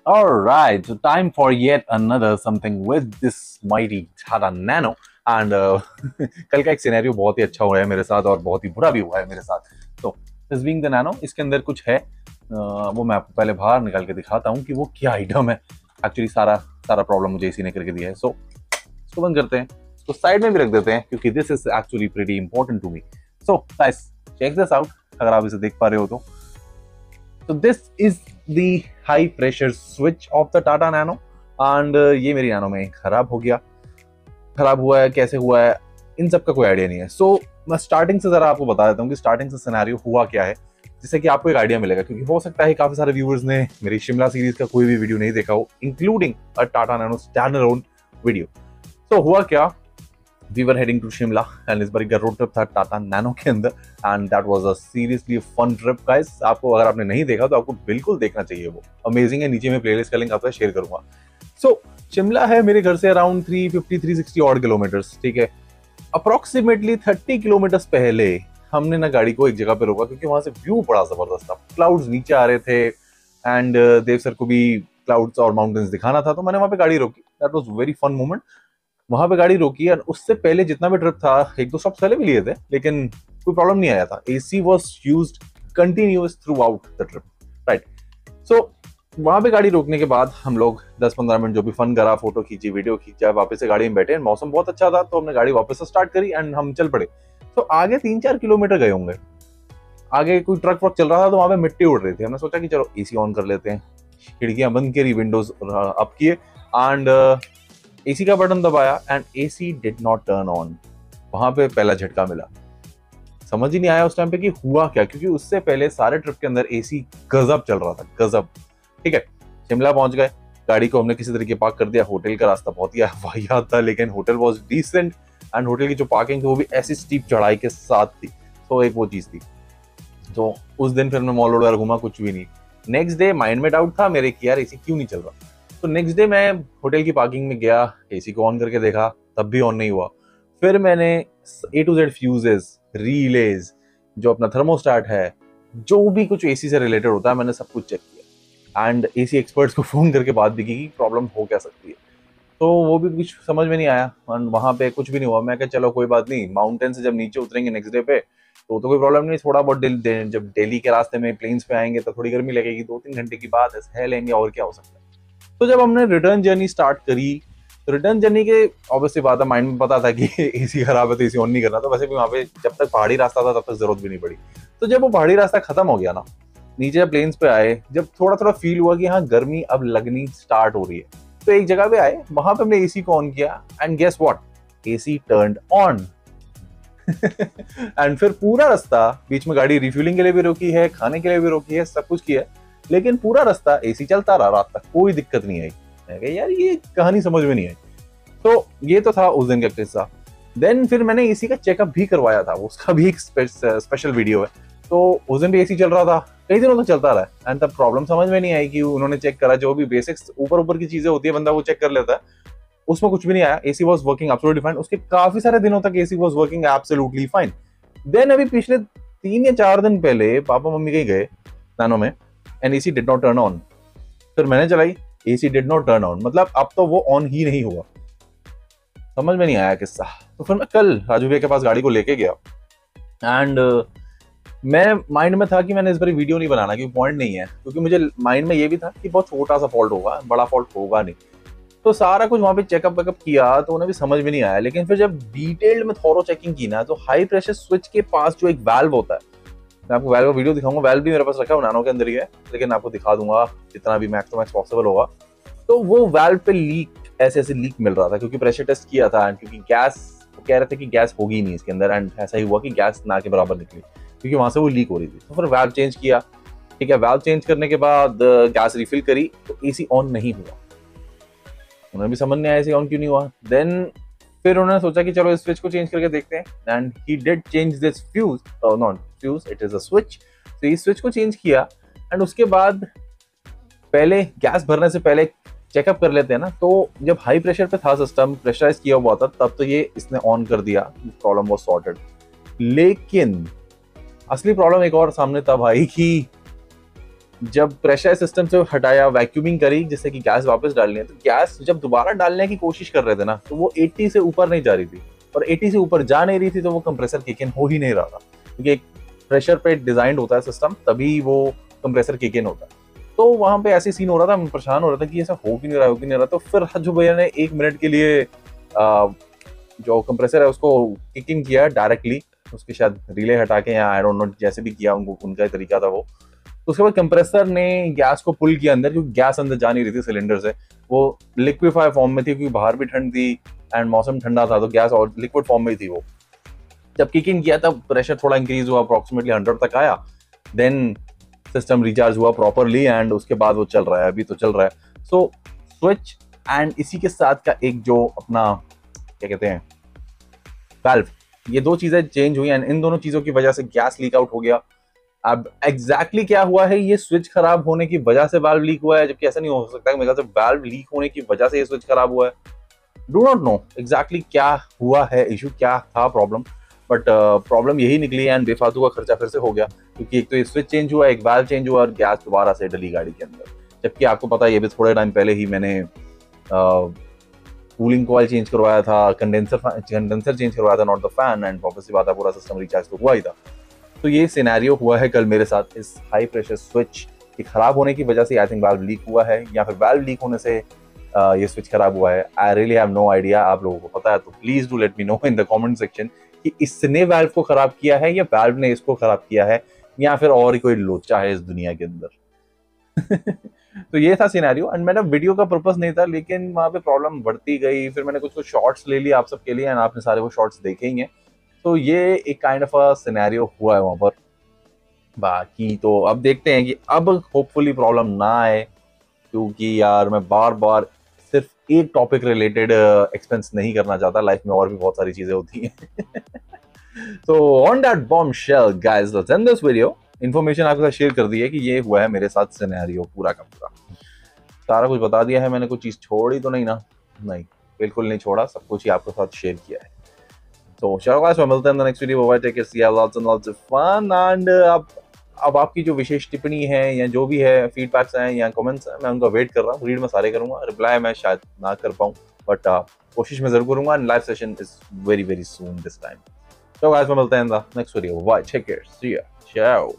Alright, so time for yet another something with this mighty Tata Nano. And कल का एक scenario बहुत ही अच्छा हुआ है मेरे साथ और बहुत ही बुरा भी हुआ है मेरे साथ. तो दिस बीइंग द नैनो, इसके अंदर कुछ है, वो मैं आपको पहले बाहर निकाल के दिखाता हूँ कि वो क्या आइटम है. एक्चुअली सारा सारा प्रॉब्लम मुझे इसी ने करके दिया है. सो इसको बंद करते हैं, तो साइड में भी रख देते हैं क्योंकि this is actually pretty important to me. So guys, check this out अगर आप इसे देख पा रहे हो तो. So this is the high pressure switch of the Tata Nano and ये मेरी नैनो में खराब हो गया. खराब हुआ है, कैसे हुआ है, इन सब का कोई आइडिया नहीं है. सो मैं स्टार्टिंग से जरा आपको बता देता हूँ कि स्टार्टिंग से सिनेरियो हुआ क्या है, जिससे कि आपको एक आइडिया मिलेगा. क्योंकि हो सकता है काफी सारे व्यूअर्स ने मेरी शिमला सीरीज का कोई भी वीडियो नहीं देखा हो, including a Tata nano stand alone video. तो हुआ क्या, we were heading to Shimla and इस बार का रोड ट्रिप था टाटा नैनो के अंदर and that was a seriously fun trip guys. आपको अगर आपने नहीं देखा तो आपको बिल्कुल देखना चाहिए, वो अमेजिंग है. नीचे में प्लेलिस्ट का लिंक आपको शेयर करूंगा. सो शिमला है मेरे घर से अराउंड 350-360 ऑड किलोमीटर्स, ठीक है. अप्रोक्सीमेटली 30 किलोमीटर्स पहले हमने ना गाड़ी को एक जगह पे रोका क्योंकि वहां से व्यू बड़ा जबरदस्त था. क्लाउड्स नीचे आ रहे थे एंड देव सर को भी क्लाउड्स और माउंटेन्स दिखाना था, तो मैंने वहां पे गाड़ी रोकी. That was very fun moment. वहां पे गाड़ी रोकी और उससे पहले जितना भी ट्रिप था, एक दो स्टॉप पहले भी लिए थे, लेकिन कोई प्रॉब्लम नहीं आया था. AC was used continuous throughout the trip, right. So वहां पे गाड़ी रोकने के बाद हम लोग 10-15 मिनट जो भी फन करा, फोटो खींची, वीडियो खींचा, वापस से गाड़ी में बैठे. मौसम बहुत अच्छा था तो हमने गाड़ी वापस से स्टार्ट करी एंड हम चल पड़े. तो आगे 3-4 किलोमीटर गए होंगे, आगे कोई ट्रक वक चल रहा था तो वहां पे मिट्टी उड़ रही थी. हमने सोचा कि चलो एसी ऑन कर लेते हैं. खिड़कियां बंद करी, विंडोज अप किए एंड एसी का बटन दबाया and AC did not turn on. वहां पे पहला झटका मिला. समझ ही नहीं आया उस टाइम पे कि हुआ क्या, क्योंकि उससे पहले सारे ट्रिप के अंदर एसी गजब चल रहा था, गजब. ठीक है, शिमला पहुंच गए, गाड़ी को हमने किसी तरीके पार्क कर दिया. होटल का रास्ता बहुत ही वाहियात था, लेकिन hotel was decent and hotel की जो पार्किंग थी वो भी ऐसी स्टीप चढ़ाई के साथ थी. तो एक वो चीज थी. तो उस दिन फिर मैं मॉल वगैरह घूमा, कुछ भी नहीं. नेक्स्ट डे माइंड में डाउट था मेरे कि यार एसी क्यों नहीं चल रहा. तो नेक्स्ट डे मैं होटल की पार्किंग में गया, एसी को ऑन करके देखा, तब भी ऑन नहीं हुआ. फिर मैंने A to Z fuses, release, जो अपना थर्मोस्टेट है, जो भी कुछ एसी से रिलेटेड होता है, मैंने सब कुछ चेक किया एंड एसी एक्सपर्ट्स को फोन करके बात भी की कि प्रॉब्लम हो क्या सकती है. तो वो भी कुछ समझ में नहीं आया एंड वहां पे कुछ भी नहीं हुआ. मैं कहा चलो कोई बात नहीं, माउंटेन से जब नीचे उतरेंगे नेक्स्ट डे पे तो कोई प्रॉब्लम नहीं. थोड़ा बहुत जब दिल्ली के रास्ते में प्लेन्स पे आएंगे तो थोड़ी गर्मी लगेगी, 2-3 घंटे की बात है, सह लेंगे, और क्या हो सकता है. तो जब हमने रिटर्न जर्नी स्टार्ट करी, तो रिटर्न जर्नी के ऑब्वियसली बात है, माइंड में पता था कि एसी खराब है तो एसी ऑन नहीं करना. तो वैसे भी वहां पे जब तक पहाड़ी रास्ता था तब तक जरूरत भी नहीं पड़ी. तो जब वो पहाड़ी रास्ता खत्म हो गया ना, नीचे जब प्लेन्स पे आए, जब थोड़ा थोड़ा फील हुआ कि हाँ गर्मी अब लगनी स्टार्ट हो रही है, तो एक जगह पे आए, वहां पे हमने एसी को ऑन किया and guess what, AC turned on. And फिर पूरा रास्ता, बीच में गाड़ी रिफ्यूलिंग के लिए भी रोकी है, खाने के लिए भी रोकी है, सब कुछ किया है, लेकिन पूरा रास्ता एसी चलता रहा रात तक, कोई दिक्कत नहीं आई. मैं कहा यार ये कहानी समझ में नहीं आई. तो ये तो था उस दिन का किस्सा. देन फिर मैंने एसी का चेकअप भी करवाया था, उसका भी एक स्पेशल वीडियो है. तो उस दिन भी एसी चल रहा था, कई दिनों तक चलता रहा एंड तब प्रॉब्लम समझ में नहीं आई कि उन्होंने चेक करा, जो भी बेसिक्स ऊपर ऊपर की चीजें होती है बंदा वो चेक कर लेता है, उसमें कुछ भी नहीं आया. AC was working absolutely fine. उसके काफी सारे दिनों तक AC was working absolutely fine. Then अभी पिछले 3 या 4 दिन पहले पापा मम्मी कहीं गए नैनो में and AC did not turn on. फिर मैंने चलाई, AC did not turn on, मतलब अब तो वो ऑन ही नहीं हुआ. समझ में नहीं आया किस्सा. तो फिर मैं कल राजू भैया के पास गाड़ी को लेके गया एंड मैं माइंड में था कि मैंने इस बार वीडियो नहीं बनाना, क्योंकि पॉइंट नहीं है, क्योंकि मुझे माइंड में ये भी था कि बहुत छोटा सा फॉल्ट होगा, बड़ा फॉल्ट होगा नहीं. तो सारा कुछ वहां पे चेकअप वेकअप किया तो उन्हें भी समझ में नहीं आया. लेकिन फिर जब डिटेल्ड में थॉरो चेकिंग की ना, तो हाई प्रेशर स्विच के पास जो एक वाल्व होता है, मैं आपको वाल्व का वीडियो दिखाऊंगा. वाल्व भी मेरे पास रखा है, नैनो के अंदर ही है, लेकिन आपको दिखा दूंगा जितना भी मैक्स टू मैक्स पॉसिबल होगा. तो वो वाल्व पे लीक, ऐसे ऐसे लीक मिल रहा था, क्योंकि प्रेशर टेस्ट किया था एंड क्योंकि गैस कह रहे थे कि गैस होगी नहीं इसके अंदर, एंड ऐसा ही हुआ कि गैस ना के बराबर निकली, क्योंकि वहां से वो लीक हो रही थी. तो फिर वाल्व चेंज किया. ठीक है, वाल्व चेंज करने के बाद गैस रिफिल करी तो एसी ऑन नहीं हुआ. उन्हें भी समझ नहीं आया एसी ऑन क्यों नहीं हुआ. देन फिर उन्होंने सोचा कि चलो इस स्विच को चेंज करके देखते हैं and he did change this fuse, not fuse, it is a switch. तो इस स्विच को चेंज किया एंड उसके बाद पहले गैस भरने से पहले चेकअप कर लेते हैं ना. तो जब हाई प्रेशर पे था सिस्टम, प्रेशराइज किया हुआ था, तब तो ये इसने ऑन कर दिया, प्रॉब्लम वाज सॉर्टेड. लेकिन असली प्रॉब्लम एक और सामने तब आई कि जब प्रेशर सिस्टम से हटाया, वैक्यूमिंग करी जिससे कि गैस वापस डालनी है, तो गैस जब दोबारा डालने की कोशिश कर रहे थे ना, तो वो 80 से ऊपर नहीं जा रही थी, और 80 से ऊपर जा नहीं रही थी, तो वो कंप्रेसर किक इन हो ही नहीं रहा था, क्योंकि एक प्रेशर पे डिजाइन होता है सिस्टम, तभी वो कंप्रेसर किक इन होता है। तो वहां पे ऐसे सीन हो रहा था, मैं परेशान हो रहा था कि ऐसा हो क्यों नहीं रहा, हो क्यों नहीं रहा। तो फिर हज्जू भैया ने 1 मिनट के लिए जो कंप्रेसर है उसको किकिंग किया डायरेक्टली, उसके शायद रिले हटा के, या आई डोंट नो जैसे भी किया, उनको उनका तरीका था वो। तो उसके बाद कंप्रेसर ने गैस को पुल किया अंदर, क्योंकि गैस अंदर जा नहीं रही थी सिलेंडर से, वो लिक्विफाई फॉर्म में थी, क्योंकि बाहर भी ठंड थी एंड मौसम ठंडा था, तो गैस और लिक्विड फॉर्म में थी वो। जब किकिंग किया तब प्रेशर थोड़ा इंक्रीज हुआ, अप्रोक्सीमेटली 100 तक आया, देन सिस्टम रिचार्ज हुआ प्रॉपरली, एंड उसके बाद वो चल रहा है, अभी तो चल रहा है। सो स्विच एंड इसी के साथ का एक जो अपना क्या कहते हैं वाल्व, ये दो चीजें चेंज हुई, एंड इन दोनों चीजों की वजह से गैस लीक आउट हो गया। अब एग्जैक्टली क्या हुआ है, ये स्विच खराब होने की वजह से वाल्व लीक हुआ है, जबकि ऐसा नहीं हो सकता है, मेरे ख्याल से वाल्व लीक होने की वजह से ये स्विच खराब हुआ है। डू नॉट नो एग्जैक्टली क्या हुआ है, इशू क्या था, प्रॉब्लम, बट प्रॉब्लम यही निकली है, एंड बेफालतू का खर्चा फिर से हो गया, क्योंकि एक तो ये स्विच चेंज हुआ, एक वाल्व चेंज हुआ, और गैस दोबारा से डली गाड़ी के अंदर। जबकि आपको पता है, ये भी थोड़े टाइम पहले ही मैंने कूलिंग कॉइल चेंज करवाया था, कंडेंसर चेंज करवाया था, नॉट द फैन, एंड वापस सी बात है, पूरा सिस्टम रिचार्ज तो हुआ ही था। तो ये सिनेरियो हुआ है कल मेरे साथ, इस हाई प्रेशर स्विच के खराब होने की वजह से आई थिंक वाल्व लीक हुआ है, या फिर वाल्व लीक होने से ये स्विच खराब हुआ है। I really have no idea, आप लोगों को पता है तो please do let me know in the comment section कि इसने वाल्व को खराब किया है, या वाल्व ने इसको खराब किया है, या फिर और ही कोई लोचा है इस दुनिया के अंदर। तो ये था सिनेरियो, एंड मेरा वीडियो का पर्पस नहीं था, लेकिन वहां पे प्रॉब्लम बढ़ती गई, फिर मैंने कुछ शॉर्ट्स ले लिए आप सबके लिए, एंड आपने सारे वो शॉर्ट्स देखे ही हैं। तो ये एक काइंड ऑफ अ सिनेरियो हुआ है वहां पर। बाकी तो अब देखते हैं कि अब होपफुली प्रॉब्लम ना आए, क्योंकि यार मैं बार बार सिर्फ एक टॉपिक रिलेटेड एक्सपेंस नहीं करना चाहता, लाइफ में और भी बहुत सारी चीजें होती हैं। तो on that bombshell guys, let's end this video. Information आपके साथ शेयर कर दी है कि ये हुआ है मेरे साथ सिनेरियो, पूरा का पूरा सारा कुछ बता दिया है मैंने, कुछ चीज छोड़ी तो नहीं ना? नहीं, बिल्कुल नहीं छोड़ा, सब कुछ ही आपके साथ शेयर किया है। तो चलो गाइस, मिलते हैं next video, bye, take care, see you, lots and lots of fun, and अब आपकी जो विशेष टिप्पणी है, या जो भी है फीडबैक्स हैं या कमेंट्स हैं, मैं उनका वेट कर रहा हूँ, रीड मैं सारे करूंगा, रिप्लाई मैं शायद ना कर पाऊँ, बट कोशिश मैं जरूर करूंगा, and live session is very very soon this time. तो गाइस, मिलते हैं next video, bye, take care, see you, चाओ।